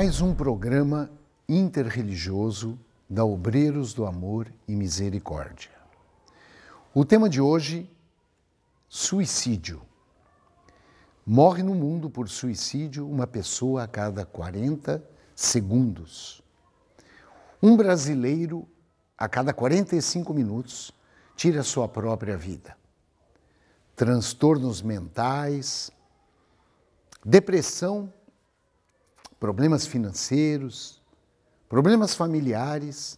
Mais um programa interreligioso da Obreiros do Amor e Misericórdia. O tema de hoje, suicídio. Morre no mundo por suicídio uma pessoa a cada 40 segundos. Um brasileiro, a cada 45 minutos, tira sua própria vida. Transtornos mentais, depressão, problemas financeiros, problemas familiares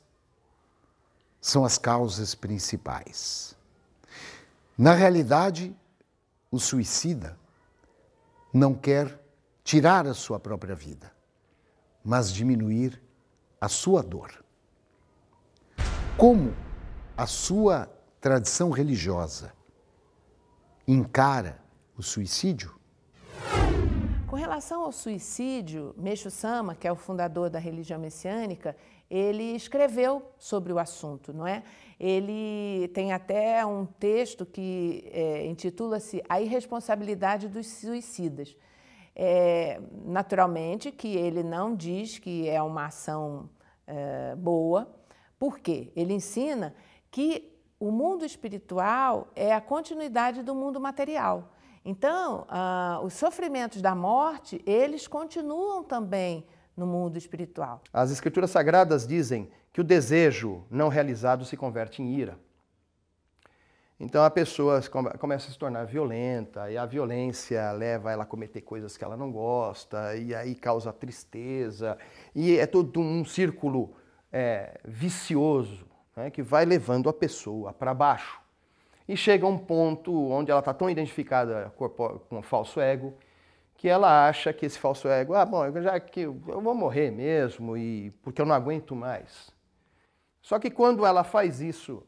são as causas principais. Na realidade, o suicida não quer tirar a sua própria vida, mas diminuir a sua dor. Como a sua tradição religiosa encara o suicídio? Com relação ao suicídio, Meixo Sama, que é o fundador da religião messiânica, ele escreveu sobre o assunto, não é? Ele tem até um texto que intitula-se A Irresponsabilidade dos Suicidas. Naturalmente que ele não diz que é uma ação boa, porque ele ensina que o mundo espiritual é a continuidade do mundo material. Então, os sofrimentos da morte, eles continuam também no mundo espiritual. As Escrituras Sagradas dizem que o desejo não realizado se converte em ira. Então a pessoa começa a se tornar violenta, e a violência leva ela a cometer coisas que ela não gosta, e aí causa tristeza, e é todo um círculo vicioso, né, que vai levando a pessoa para baixo. E chega a um ponto onde ela está tão identificada com o falso ego, que ela acha que esse falso ego, bom, já que eu vou morrer mesmo, porque eu não aguento mais. Só que quando ela faz isso,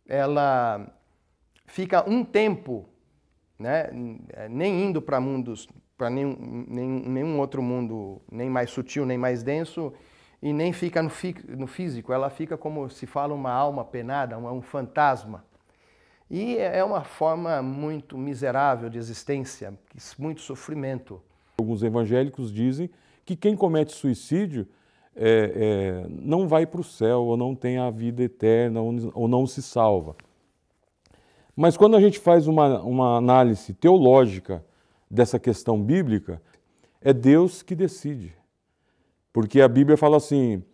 ela fica um tempo, né, nem indo para mundos, para nenhum outro mundo, nem mais sutil, nem mais denso, e nem fica no físico, ela fica como se fala uma alma penada, um fantasma. E é uma forma muito miserável de existência, muito sofrimento. Alguns evangélicos dizem que quem comete suicídio não vai para o céu, ou não tem a vida eterna, ou não se salva. Mas quando a gente faz uma análise teológica dessa questão bíblica, é Deus que decide. Porque a Bíblia fala assim,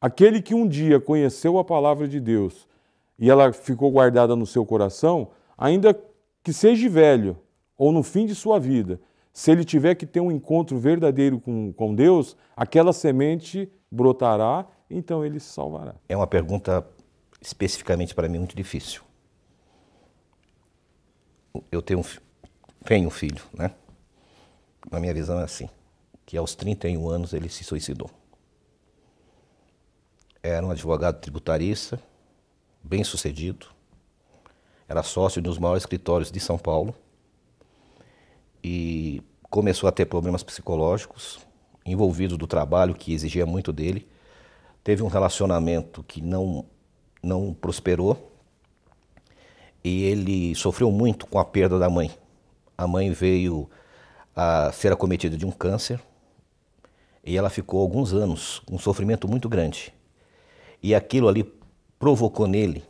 aquele que um dia conheceu a palavra de Deus e ela ficou guardada no seu coração, ainda que seja velho ou no fim de sua vida, se ele tiver que ter um encontro verdadeiro com Deus, aquela semente brotará, então ele se salvará. É uma pergunta especificamente para mim muito difícil. Eu tenho um filho, né? Na minha visão é assim, que aos 31 anos ele se suicidou. Era um advogado tributarista, bem sucedido, era sócio de um dos maiores escritórios de São Paulo e começou a ter problemas psicológicos, envolvido do trabalho que exigia muito dele, teve um relacionamento que não prosperou e ele sofreu muito com a perda da mãe. A mãe veio a ser acometida de um câncer e ela ficou alguns anos com um sofrimento muito grande. E aquilo ali provocou nele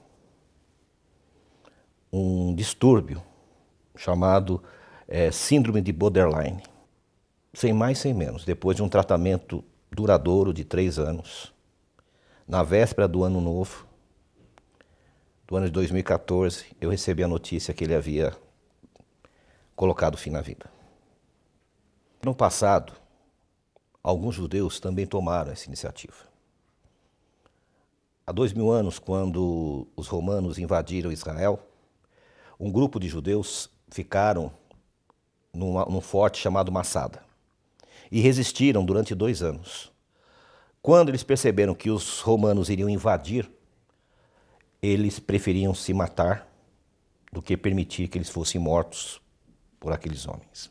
um distúrbio chamado síndrome de borderline. Sem mais, sem menos, depois de um tratamento duradouro de 3 anos, na véspera do ano novo, do ano de 2014, eu recebi a notícia que ele havia colocado fim na vida. No passado, alguns judeus também tomaram essa iniciativa. Há 2000 anos, quando os romanos invadiram Israel, um grupo de judeus ficaram num forte chamado Massada e resistiram durante 2 anos. Quando eles perceberam que os romanos iriam invadir, eles preferiam se matar do que permitir que eles fossem mortos por aqueles homens.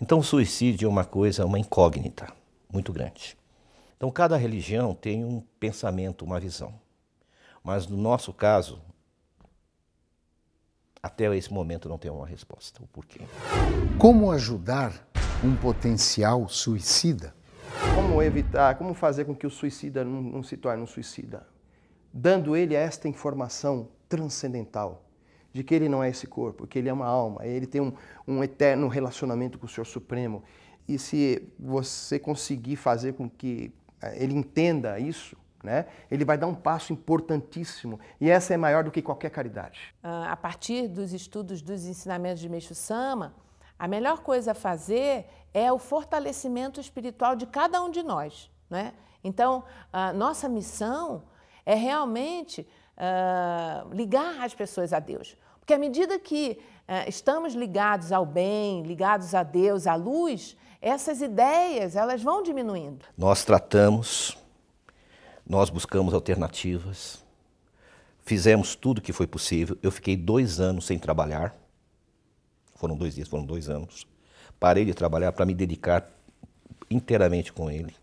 Então o suicídio é uma incógnita muito grande. Então cada religião tem um pensamento, uma visão. Mas no nosso caso, até esse momento não tem uma resposta. O porquê? Como ajudar um potencial suicida? Como evitar, como fazer com que o suicida não se torne um suicida? Dando ele esta informação transcendental, de que ele não é esse corpo, que ele é uma alma, ele tem um eterno relacionamento com o Senhor Supremo. E se você conseguir fazer com que ele entenda isso, né, ele vai dar um passo importantíssimo, e essa é maior do que qualquer caridade. A partir dos estudos dos ensinamentos de Meixo Sama, a melhor coisa a fazer é o fortalecimento espiritual de cada um de nós, né? Então, a nossa missão é realmente ligar as pessoas a Deus. Porque à medida que estamos ligados ao bem, ligados a Deus, à luz, essas ideias elas vão diminuindo. Nós tratamos, nós buscamos alternativas, fizemos tudo o que foi possível. Eu fiquei 2 anos sem trabalhar. Foram 2 dias, foram 2 anos. Parei de trabalhar para me dedicar inteiramente com ele.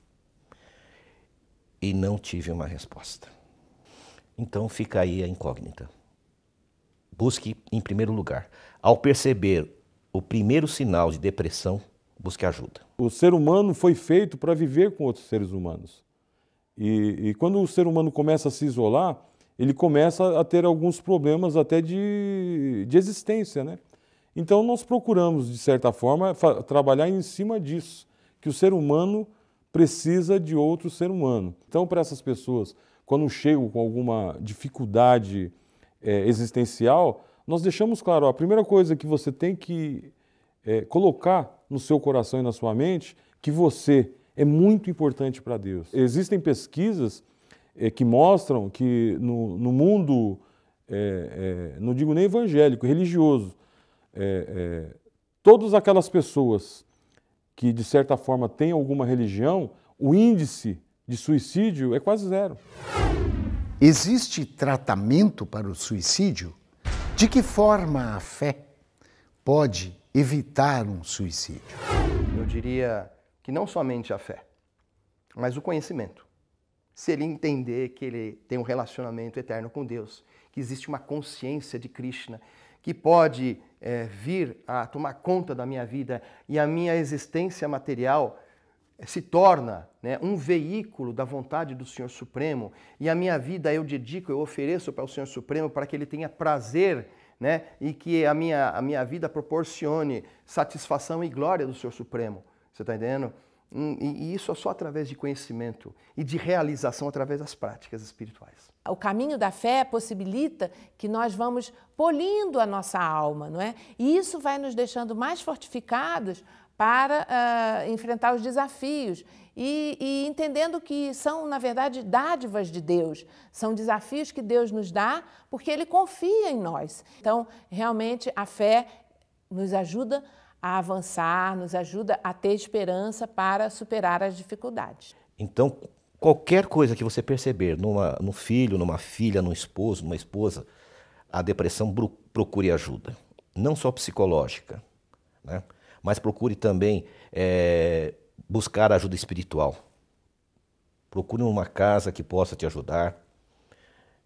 E não tive uma resposta. Então fica aí a incógnita. Busque em primeiro lugar. Ao perceber o primeiro sinal de depressão, busque ajuda. O ser humano foi feito para viver com outros seres humanos. E quando o ser humano começa a se isolar, ele começa a ter alguns problemas até de existência, né? Então nós procuramos, de certa forma, trabalhar em cima disso, que o ser humano precisa de outro ser humano. Então, para essas pessoas, quando chegam com alguma dificuldade existencial, nós deixamos claro, a primeira coisa que você tem que colocar no seu coração e na sua mente, que você é muito importante para Deus. Existem pesquisas que mostram que no mundo, não digo nem evangélico, religioso, todas aquelas pessoas que de certa forma têm alguma religião, o índice de suicídio é quase 0. Existe tratamento para o suicídio? De que forma a fé pode evitar um suicídio? Eu diria que não somente a fé, mas o conhecimento. Se ele entender que ele tem um relacionamento eterno com Deus, que existe uma consciência de Krishna, que pode vir a tomar conta da minha vida e a minha existência material se torna, né, um veículo da vontade do Senhor Supremo, e a minha vida eu dedico, eu ofereço para o Senhor Supremo para que Ele tenha prazer, né, e que a minha vida proporcione satisfação e glória do Senhor Supremo. Você está entendendo? E isso é só através de conhecimento e de realização através das práticas espirituais. O caminho da fé possibilita que nós vamos polindo a nossa alma, não é? E isso vai nos deixando mais fortificados para enfrentar os desafios e entendendo que são, na verdade, dádivas de Deus, são desafios que Deus nos dá porque Ele confia em nós. Então, realmente, a fé nos ajuda a avançar, nos ajuda a ter esperança para superar as dificuldades. Então, qualquer coisa que você perceber num filho, numa filha, num esposo, numa esposa, a depressão, procure ajuda. Não só psicológica, né? Mas procure também buscar ajuda espiritual. Procure uma casa que possa te ajudar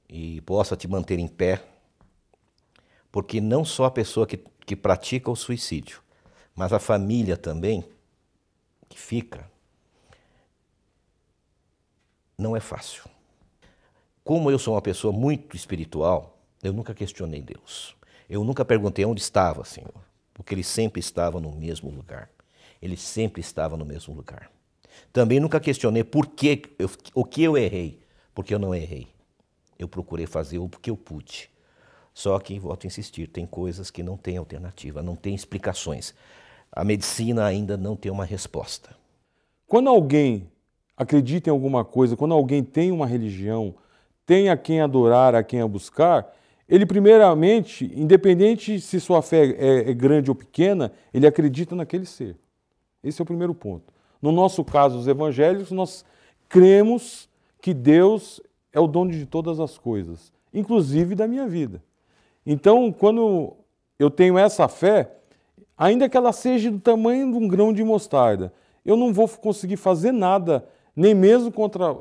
e possa te manter em pé, porque não só a pessoa que pratica o suicídio, mas a família também, que fica, não é fácil. Como eu sou uma pessoa muito espiritual, eu nunca questionei Deus. Eu nunca perguntei onde estava, Senhor, porque Ele sempre estava no mesmo lugar. Ele sempre estava no mesmo lugar. Também nunca questionei o que eu errei, porque eu não errei. Eu procurei fazer o que eu pude. Só que, volto a insistir, tem coisas que não têm alternativa, não tem explicações. A medicina ainda não tem uma resposta. Quando alguém acredita em alguma coisa, quando alguém tem uma religião, tem a quem adorar, a quem a buscar, ele primeiramente, independente se sua fé é grande ou pequena, ele acredita naquele ser. Esse é o primeiro ponto. No nosso caso, os evangélicos, nós cremos que Deus é o dono de todas as coisas, inclusive da minha vida. Então, quando eu tenho essa fé, ainda que ela seja do tamanho de um grão de mostarda, eu não vou conseguir fazer nada, nem mesmo contra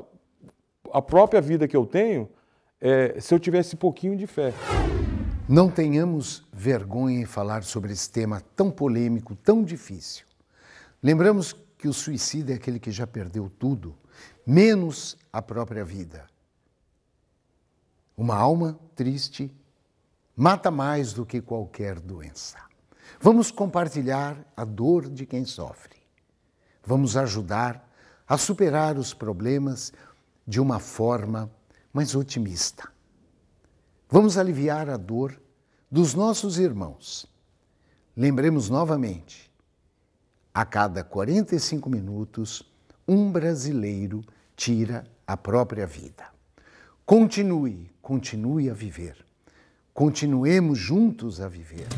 a própria vida que eu tenho, se eu tivesse pouquinho de fé. Não tenhamos vergonha em falar sobre esse tema tão polêmico, tão difícil. Lembramos que o suicida é aquele que já perdeu tudo, menos a própria vida. Uma alma triste mata mais do que qualquer doença. Vamos compartilhar a dor de quem sofre. Vamos ajudar a superar os problemas de uma forma mais otimista. Vamos aliviar a dor dos nossos irmãos. Lembremos novamente, a cada 45 minutos, um brasileiro tira a própria vida. Continue a viver. Continuemos juntos a viver.